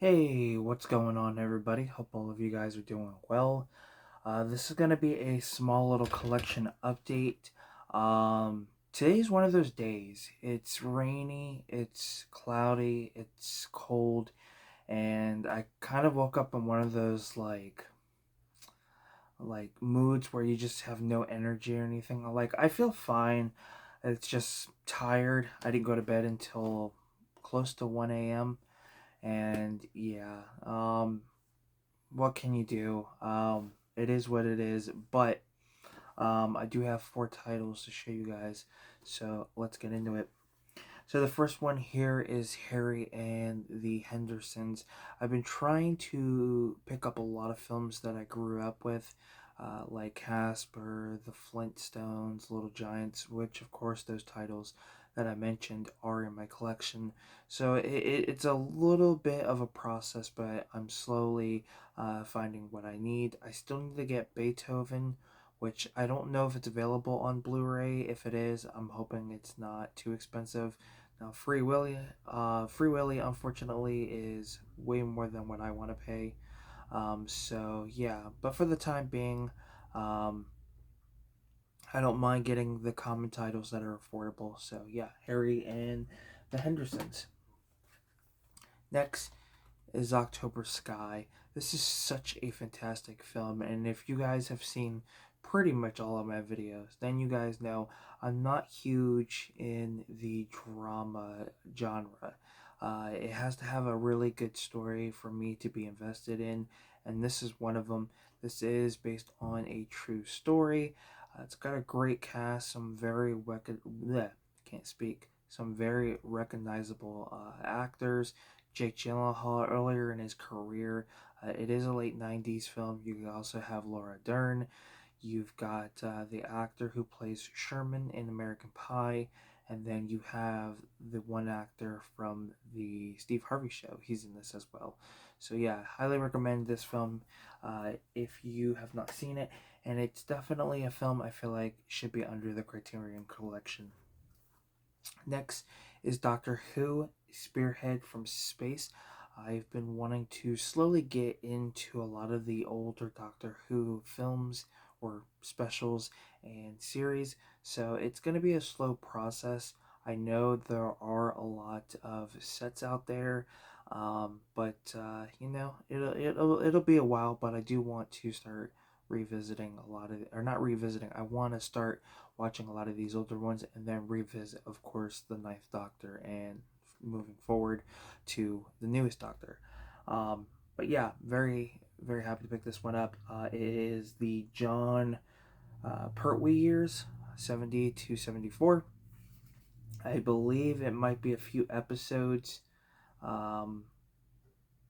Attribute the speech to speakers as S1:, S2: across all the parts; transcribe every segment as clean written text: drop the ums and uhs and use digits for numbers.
S1: Hey, what's going on, everybody? Hope all of you guys are doing well. This is going to be a small little collection update. Today's one of those days. It's rainy, it's cloudy, it's cold, and I kind of woke up in one of those like moods where you just have no energy or anything. Like I feel fine. It's just tired. I didn't go to bed until close to 1 a.m. And yeah, what can you do? It is what it is, but I do have four titles to show you guys, so let's get into it. So the first one here is Harry and the Hendersons. I've been trying to pick up a lot of films that I grew up with, like Casper, The Flintstones, Little Giants, which of course those titles that I mentioned are in my collection. So it's a little bit of a process, but I'm slowly finding what I need. I still need to get Beethoven, which I don't know if it's available on Blu-ray. If it is, I'm hoping it's not too expensive. Now, Free Willy, unfortunately, is way more than what I want to pay. So yeah, but for the time being, um, I don't mind getting the common titles that are affordable. So yeah, Harry and the Hendersons. Next is October Sky. This is such a fantastic film, and if you guys have seen pretty much all of my videos, then you guys know I'm not huge in the drama genre. It has to have a really good story for me to be invested in, and this is one of them. This is based on a true story. It's got a great cast, can't speak, some very recognizable actors. Jake Gyllenhaal earlier in his career. It is a late 90s film. You also have Laura Dern. You've got the actor who plays Sherman in American Pie. And then you have the one actor from the Steve Harvey show. He's in this as well. So, yeah, highly recommend this film if you have not seen it. And it's definitely a film I feel like should be under the Criterion Collection. Next is Doctor Who Spearhead from Space. I've been wanting to slowly get into a lot of the older Doctor Who films or specials and series, so it's going to be a slow process. I know there are a lot of sets out there, but it'll be a while. But I do want to start revisiting a lot of, or not revisiting. I want to start watching a lot of these older ones and then revisit, of course, the Ninth Doctor and moving forward to the newest Doctor. Um, but yeah, very very happy to pick this one up. It is the John Pertwee years, 70 to 74. I believe it might be a few episodes. Um,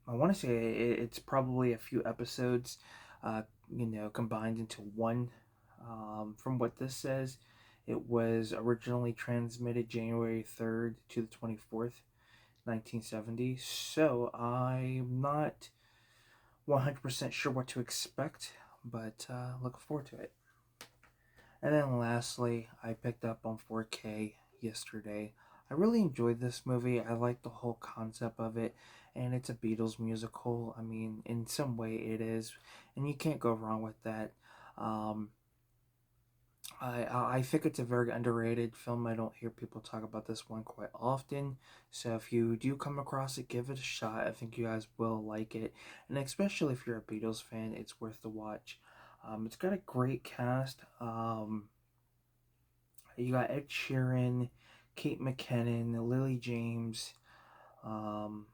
S1: I want to say it's probably a few episodes, combined into one. From what this says, it was originally transmitted January 3rd to the 24th, 1970. So I'm not 100% sure what to expect, but looking forward to it. And then lastly, I picked up on 4K yesterday. I really enjoyed this movie. I like the whole concept of it, and it's a Beatles musical. I mean, in some way it is, and you can't go wrong with that. Um, I think it's a very underrated film. I don't hear people talk about this one quite often. So if you do come across it, give it a shot. I think you guys will like it. And especially if you're a Beatles fan, it's worth the watch. It's got a great cast. You got Ed Sheeran, Kate McKinnon, Lily James. Um,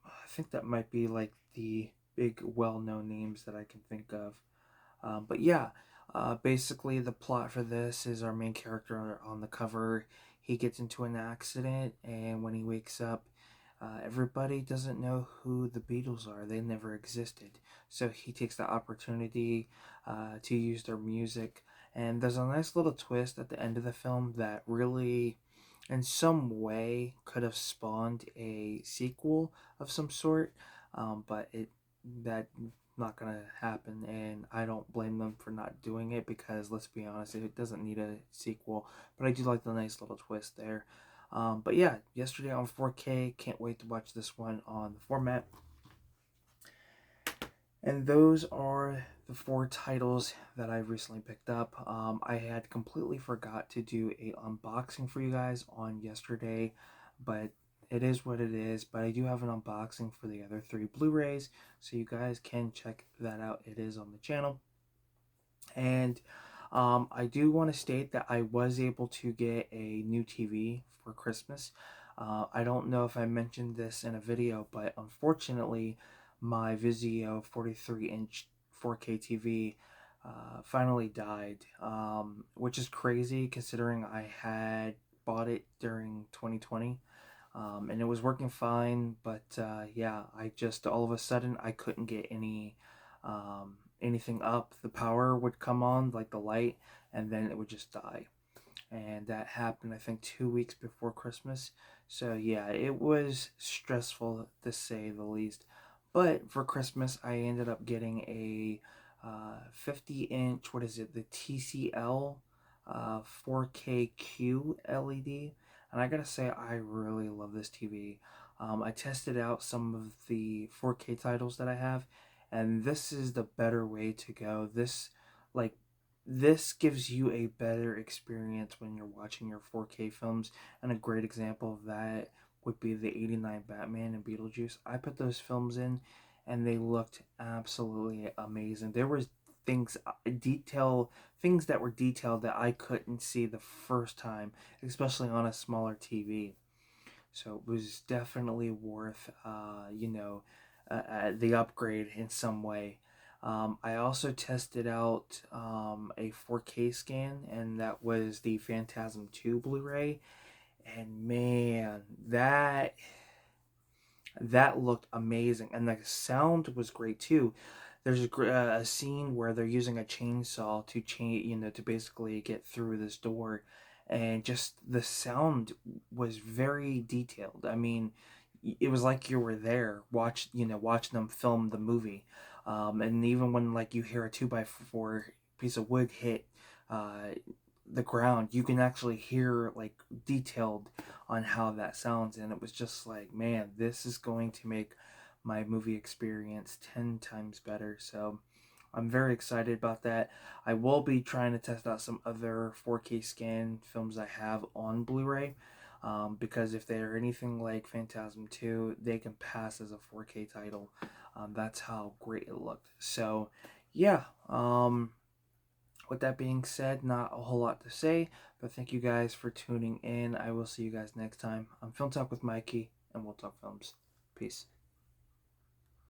S1: I think that might be like the big well known names that I can think of. But yeah, basically the plot for this is our main character on the cover. He gets into an accident, and when he wakes up, everybody doesn't know who the Beatles are. They never existed. So he takes the opportunity to use their music. And there's a nice little twist at the end of the film that really, in some way, could have spawned a sequel of some sort. But that not gonna happen, and I don't blame them for not doing it because let's be honest, it doesn't need a sequel. But I do like the nice little twist there. But yeah, yesterday on 4K, can't wait to watch this one on the format. And those are the four titles that I recently picked up. I had completely forgot to do a unboxing for you guys on yesterday, but it is what it is. But I do have an unboxing for the other three Blu-rays, so you guys can check that out. It is on the channel. And I do want to state that I was able to get a new TV for Christmas. I don't know if I mentioned this in a video, but unfortunately, my Vizio 43-inch 4K TV finally died, which is crazy considering I had bought it during 2020. And it was working fine, but yeah, I just all of a sudden I couldn't get anything up. The power would come on, like the light, and then it would just die. And that happened, I think, 2 weeks before Christmas. So yeah, it was stressful to say the least. But for Christmas, I ended up getting a 50-inch, what is it, the TCL 4K LED. And I gotta say, I really love this TV. I tested out some of the 4K titles that I have, and this is the better way to go. Like, this gives you a better experience when you're watching your 4K films, and a great example of that would be the 89 Batman and Beetlejuice. I put those films in and they looked absolutely amazing. There was things things that were detailed that I couldn't see the first time, especially on a smaller TV. So it was definitely worth the upgrade in some way. I also tested out a 4K scan, and that was the Phantasm 2 Blu-ray. And man, that looked amazing, and the sound was great too. There's a scene where they're using a chainsaw to to basically get through this door, and just the sound was very detailed. I mean, it was like you were there, watching them film the movie, and even when like you hear a 2x4 piece of wood hit uh, the ground, you can actually hear like detailed on how that sounds, and it was just like, man, this is going to make my movie experience 10 times better. So I'm very excited about that. I will be trying to test out some other 4K scan films I have on Blu-ray, because if they're anything like Phantasm 2, they can pass as a 4K title. That's how great it looked. So yeah, with that being said, not a whole lot to say, but thank you guys for tuning in. I will see you guys next time on Film Talk with Mikey, and we'll talk films. Peace.